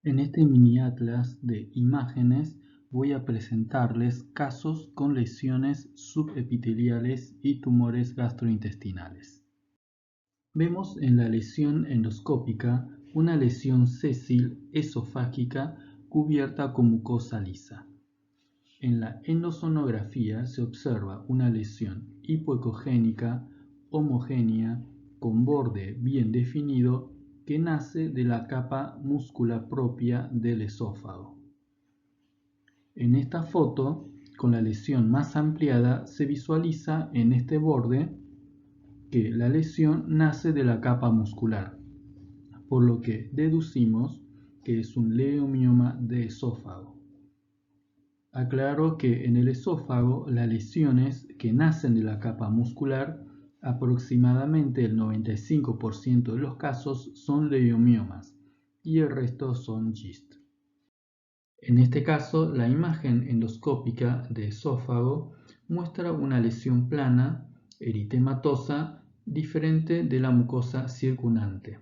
En este mini atlas de imágenes voy a presentarles casos con lesiones subepiteliales y tumores gastrointestinales. Vemos en la lesión endoscópica una lesión sésil esofágica cubierta con mucosa lisa. En la endosonografía se observa una lesión hipoecogénica homogénea con borde bien definido que nace de la capa múscula propia del esófago. En esta foto, con la lesión más ampliada, se visualiza en este borde que la lesión nace de la capa muscular, por lo que deducimos que es un leiomioma de esófago. Aclaro que en el esófago las lesiones que nacen de la capa muscular, aproximadamente el 95% de los casos son leiomiomas y el resto son GIST. En este caso, la imagen endoscópica de esófago muestra una lesión plana, eritematosa, diferente de la mucosa circundante.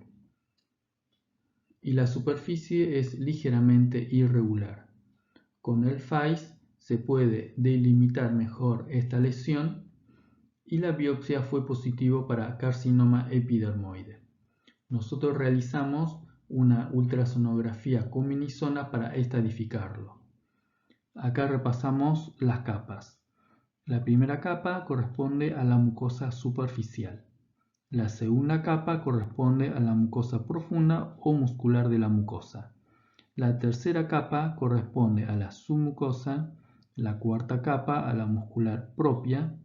Y la superficie es ligeramente irregular. Con el FAIS se puede delimitar mejor esta lesión y la biopsia fue positivo para carcinoma epidermoide. Nosotros realizamos una ultrasonografía con minisona para estadificarlo. Acá repasamos las capas. La primera capa corresponde a la mucosa superficial. La segunda capa corresponde a la mucosa profunda o muscular de la mucosa. La tercera capa corresponde a la submucosa, la cuarta capa a la muscular propia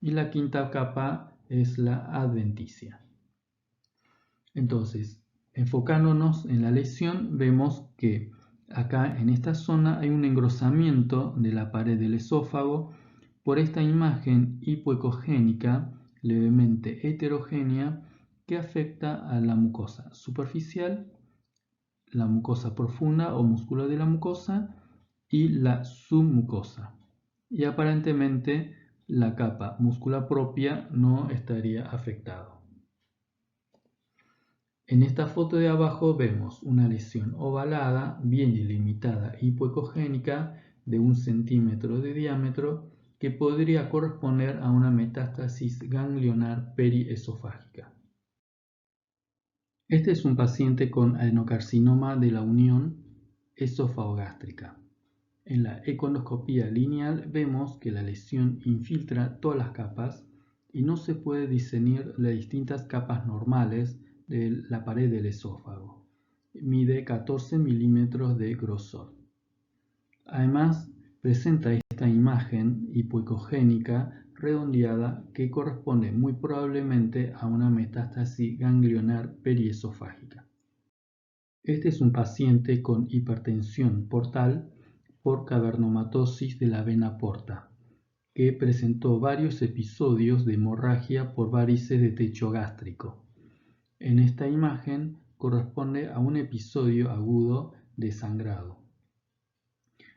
y la quinta capa es la adventicia. Entonces, enfocándonos en la lesión, vemos que acá en esta zona hay un engrosamiento de la pared del esófago por esta imagen hipoecogénica levemente heterogénea que afecta a la mucosa superficial, la mucosa profunda o muscular de la mucosa y la submucosa. Y aparentemente la capa muscular propia no estaría afectada. En esta foto de abajo vemos una lesión ovalada, bien delimitada hipoecogénica de 1 centímetro de diámetro que podría corresponder a una metástasis ganglionar periesofágica. Este es un paciente con adenocarcinoma de la unión esofagogástrica. En la econdoscopía lineal vemos que la lesión infiltra todas las capas y no se puede discernir las distintas capas normales de la pared del esófago. Mide 14 milímetros de grosor. Además, presenta esta imagen hipoecogénica redondeada que corresponde muy probablemente a una metástasis ganglionar periesofágica. Este es un paciente con hipertensión portal por cavernomatosis de la vena porta, que presentó varios episodios de hemorragia por varices de techo gástrico. En esta imagen corresponde a un episodio agudo de sangrado.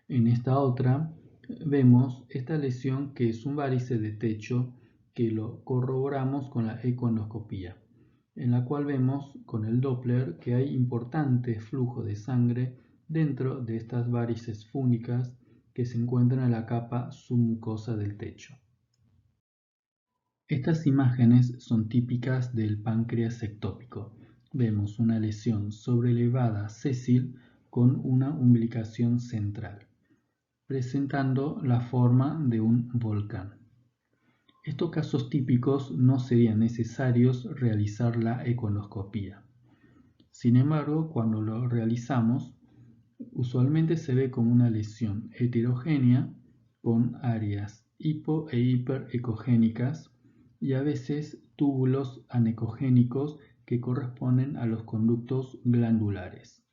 En esta otra vemos esta lesión que es un varice de techo que lo corroboramos con la ecoendoscopía, en la cual vemos con el Doppler que hay importante flujo de sangre dentro de estas varices fúngicas que se encuentran en la capa submucosa del techo. Estas imágenes son típicas del páncreas ectópico. Vemos una lesión sobrelevada sésil con una umbilicación central, presentando la forma de un volcán. Estos casos típicos no serían necesarios realizar la econdoscopía. Sin embargo, cuando lo realizamos, usualmente se ve como una lesión heterogénea con áreas hipo e hiperecogénicas y a veces túbulos anecogénicos que corresponden a los conductos glandulares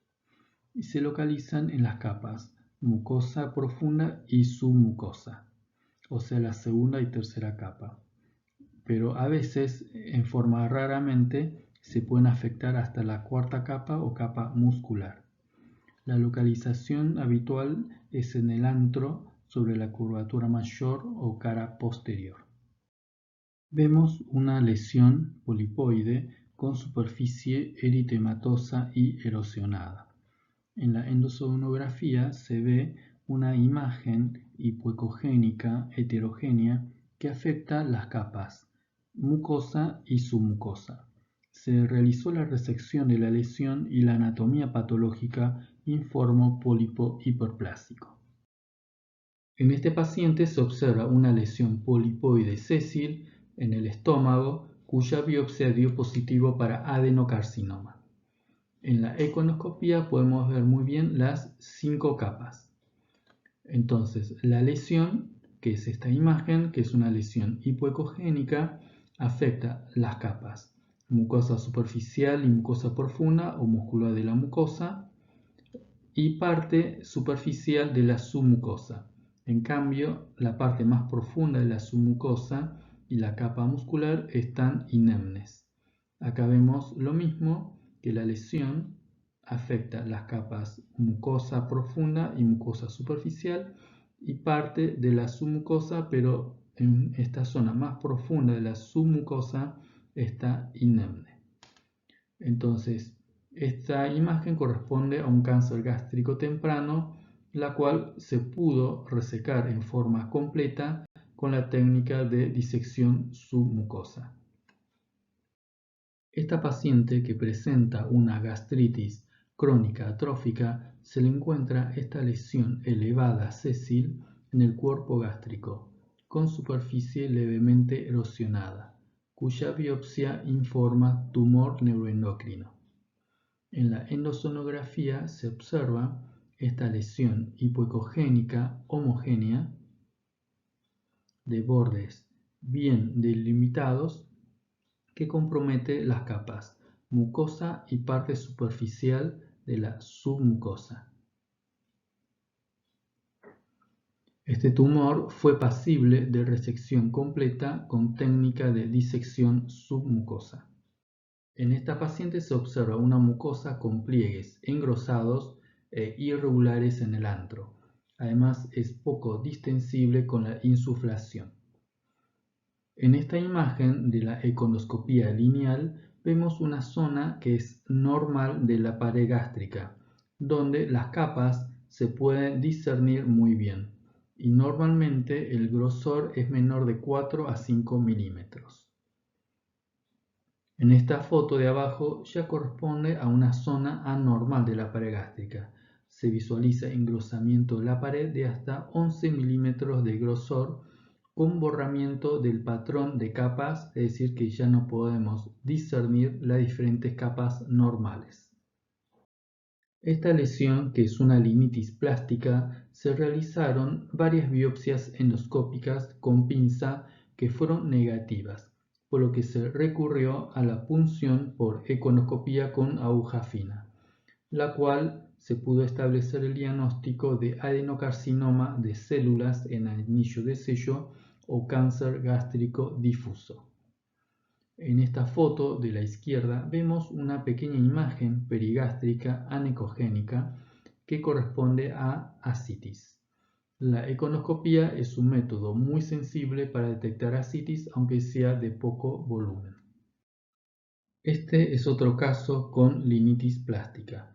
y se localizan en las capas mucosa profunda y submucosa, o sea la segunda y tercera capa, pero a veces en forma raramente se pueden afectar hasta la cuarta capa o capa muscular. La localización habitual es en el antro sobre la curvatura mayor o cara posterior. Vemos una lesión polipoide con superficie eritematosa y erosionada. En la endosonografía se ve una imagen hipoecogénica heterogénea que afecta las capas mucosa y submucosa. Se realizó la resección de la lesión y la anatomía patológica informó pólipo hiperplásico. En este paciente se observa una lesión polipoide sésil en el estómago cuya biopsia dio positivo para adenocarcinoma. En la econoscopía podemos ver muy bien las 5 capas. Entonces, la lesión, que es esta imagen, que es una lesión hipoecogénica, afecta las capas mucosa superficial y mucosa profunda o muscular de la mucosa y parte superficial de la submucosa. En cambio, la parte más profunda de la submucosa y la capa muscular están inermes. Acá vemos lo mismo, que la lesión afecta las capas mucosa profunda y mucosa superficial y parte de la submucosa, pero en esta zona más profunda de la submucosa está inerme. Entonces, esta imagen corresponde a un cáncer gástrico temprano, la cual se pudo resecar en forma completa con la técnica de disección submucosa. Esta paciente que presenta una gastritis crónica atrófica se le encuentra esta lesión elevada sésil en el cuerpo gástrico, con superficie levemente erosionada, cuya biopsia informa tumor neuroendocrino. En la endosonografía se observa esta lesión hipoecogénica homogénea de bordes bien delimitados que compromete las capas mucosa y parte superficial de la submucosa. Este tumor fue pasible de resección completa con técnica de disección submucosa. En esta paciente se observa una mucosa con pliegues engrosados e irregulares en el antro. Además, es poco distensible con la insuflación. En esta imagen de la econoscopía lineal vemos una zona que es normal de la pared gástrica, donde las capas se pueden discernir muy bien y normalmente el grosor es menor de 4 a 5 milímetros. En esta foto de abajo ya corresponde a una zona anormal de la pared gástrica. Se visualiza engrosamiento de la pared de hasta 11 milímetros de grosor con borramiento del patrón de capas, es decir que ya no podemos discernir las diferentes capas normales. Esta lesión, que es una linitis plástica, se realizaron varias biopsias endoscópicas con pinza que fueron negativas, por lo que se recurrió a la punción por econoscopía con aguja fina, la cual se pudo establecer el diagnóstico de adenocarcinoma de células en anillo de sello o cáncer gástrico difuso. En esta foto de la izquierda vemos una pequeña imagen perigástrica anecogénica que corresponde a ascitis. La econoscopía es un método muy sensible para detectar ascitis, aunque sea de poco volumen. Este es otro caso con linitis plástica.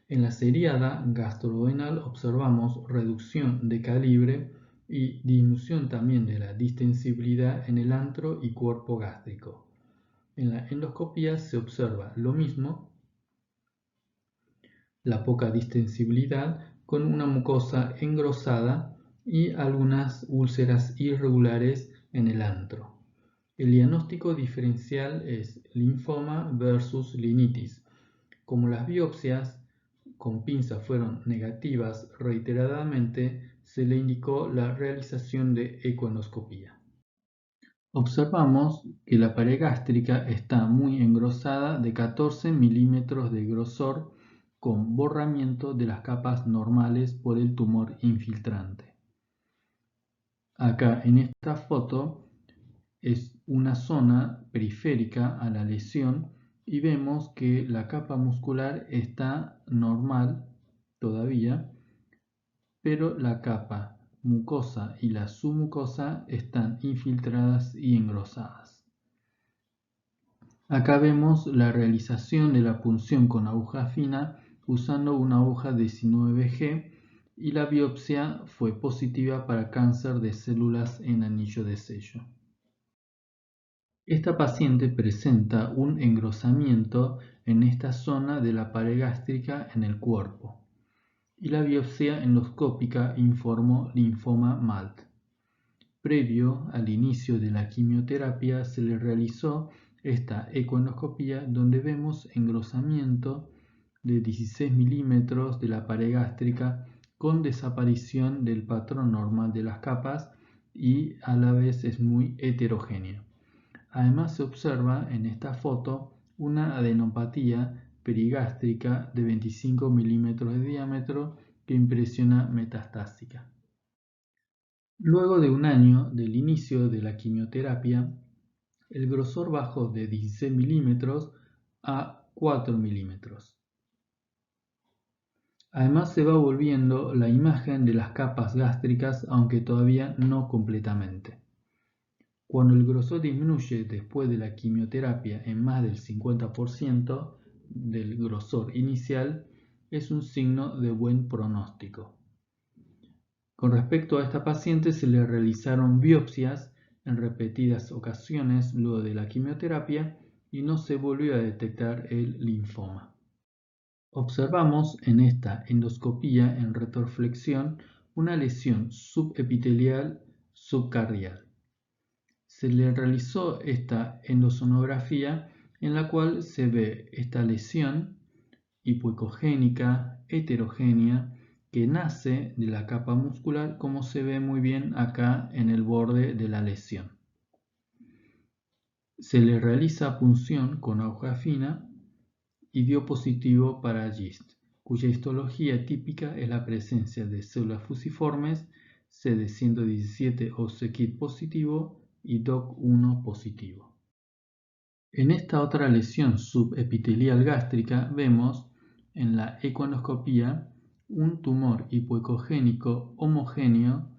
En la seriada gastroduodenal observamos reducción de calibre y disminución también de la distensibilidad en el antro y cuerpo gástrico. En la endoscopía se observa lo mismo, la poca distensibilidad con una mucosa engrosada y algunas úlceras irregulares en el antro. El diagnóstico diferencial es linfoma versus linitis. Como las biopsias con pinza fueron negativas reiteradamente, se le indicó la realización de ecoendoscopía. Observamos que la pared gástrica está muy engrosada de 14 milímetros de grosor con borramiento de las capas normales por el tumor infiltrante. Acá en esta foto es una zona periférica a la lesión y vemos que la capa muscular está normal todavía, pero la capa mucosa y la submucosa están infiltradas y engrosadas. Acá vemos la realización de la punción con aguja fina usando una aguja 19G y la biopsia fue positiva para cáncer de células en anillo de sello. Esta paciente presenta un engrosamiento en esta zona de la pared gástrica en el cuerpo y la biopsia endoscópica informó linfoma MALT. Previo al inicio de la quimioterapia se le realizó esta ecoendoscopia donde vemos engrosamiento de 16 milímetros de la pared gástrica con desaparición del patrón normal de las capas y a la vez es muy heterogénea. Además se observa en esta foto una adenopatía perigástrica de 25 milímetros de diámetro que impresiona metastásica. Luego de un año del inicio de la quimioterapia, el grosor bajó de 16 milímetros a 4 milímetros. Además se va volviendo la imagen de las capas gástricas, aunque todavía no completamente. Cuando el grosor disminuye después de la quimioterapia en más del 50% del grosor inicial, es un signo de buen pronóstico. Con respecto a esta paciente se le realizaron biopsias en repetidas ocasiones luego de la quimioterapia y no se volvió a detectar el linfoma. Observamos en esta endoscopía en retroflexión una lesión subepitelial subcardial. Se le realizó esta endosonografía en la cual se ve esta lesión hipoecogénica heterogénea que nace de la capa muscular, como se ve muy bien acá en el borde de la lesión. Se le realiza punción con aguja fina y dio positivo para GIST, cuya histología típica es la presencia de células fusiformes, CD117 o c-KIT positivo y DOC1 positivo. En esta otra lesión subepitelial gástrica vemos en la ecoendoscopía un tumor hipoecogénico homogéneo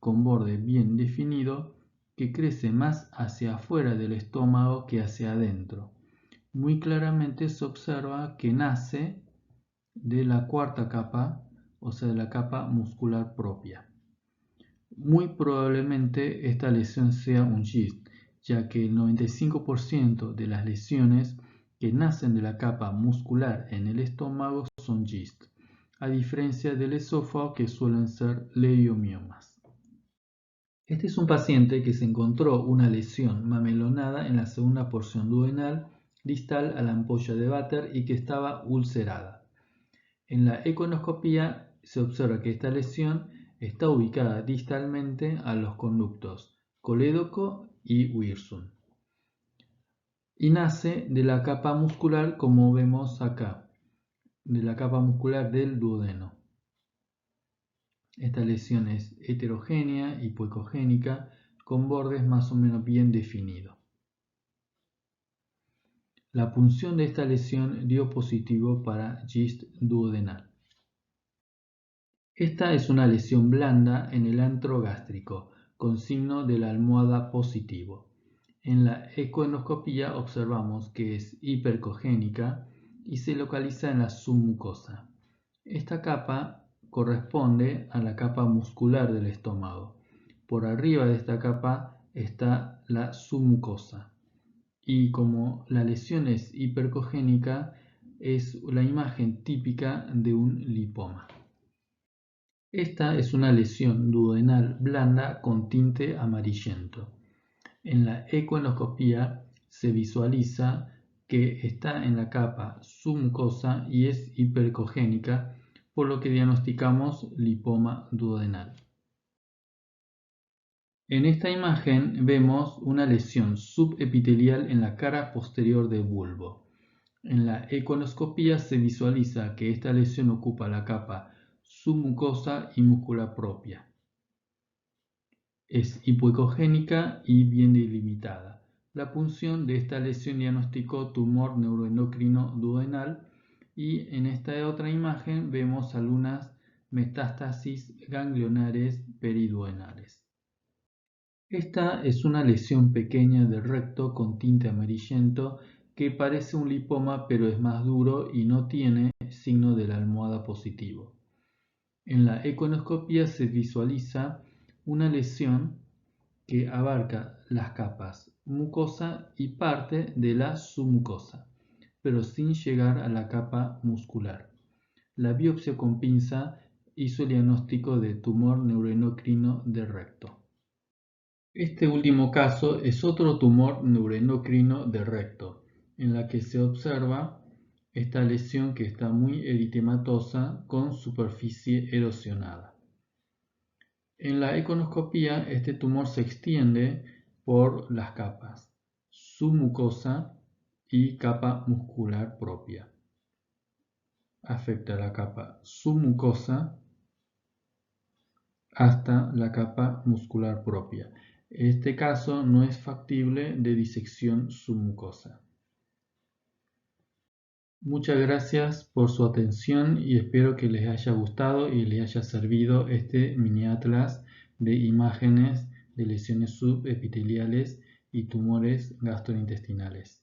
con borde bien definido que crece más hacia afuera del estómago que hacia adentro. Muy claramente se observa que nace de la cuarta capa, o sea de la capa muscular propia. Muy probablemente esta lesión sea un GIST, ya que el 95% de las lesiones que nacen de la capa muscular en el estómago son GIST, a diferencia del esófago que suelen ser leiomiomas. Este es un paciente que se encontró una lesión mamelonada en la segunda porción duodenal distal a la ampolla de Vater y que estaba ulcerada. En la ecoendoscopía se observa que esta lesión está ubicada distalmente a los conductos colédoco y Wirsung y nace de la capa muscular, como vemos acá, de la capa muscular del duodeno. Esta lesión es heterogénea, hipoecogénica, con bordes más o menos bien definidos. La punción de esta lesión dio positivo para GIST duodenal. Esta es una lesión blanda en el antro gástrico, con signo de la almohada positivo. En la ecoendoscopía observamos que es hipercogénica y se localiza en la submucosa. Esta capa corresponde a la capa muscular del estómago. Por arriba de esta capa está la submucosa. Y como la lesión es hipercogénica, es la imagen típica de un lipoma. Esta es una lesión duodenal blanda con tinte amarillento. En la ecoendoscopía se visualiza que está en la capa submucosa y es hipercogénica, por lo que diagnosticamos lipoma duodenal. En esta imagen vemos una lesión subepitelial en la cara posterior del bulbo. En la ecoendoscopía se visualiza que esta lesión ocupa la capa submucosa y múscula propia. Es hipoecogénica y bien delimitada. La punción de esta lesión diagnosticó tumor neuroendocrino duodenal y en esta otra imagen vemos algunas metástasis ganglionares periduodenales. Esta es una lesión pequeña del recto con tinte amarillento que parece un lipoma pero es más duro y no tiene signo de la almohada positivo. En la econoscopia se visualiza una lesión que abarca las capas mucosa y parte de la submucosa, pero sin llegar a la capa muscular. La biopsia con pinza hizo el diagnóstico de tumor neuroendocrino del recto. Este último caso es otro tumor neuroendocrino del recto, en la que se observa esta lesión que está muy eritematosa con superficie erosionada. En la econoscopia, este tumor se extiende por las capas submucosa y capa muscular propia. Afecta la capa submucosa hasta la capa muscular propia. Este caso no es factible de disección submucosa. Muchas gracias por su atención y espero que les haya gustado y les haya servido este mini atlas de imágenes de lesiones subepiteliales y tumores gastrointestinales.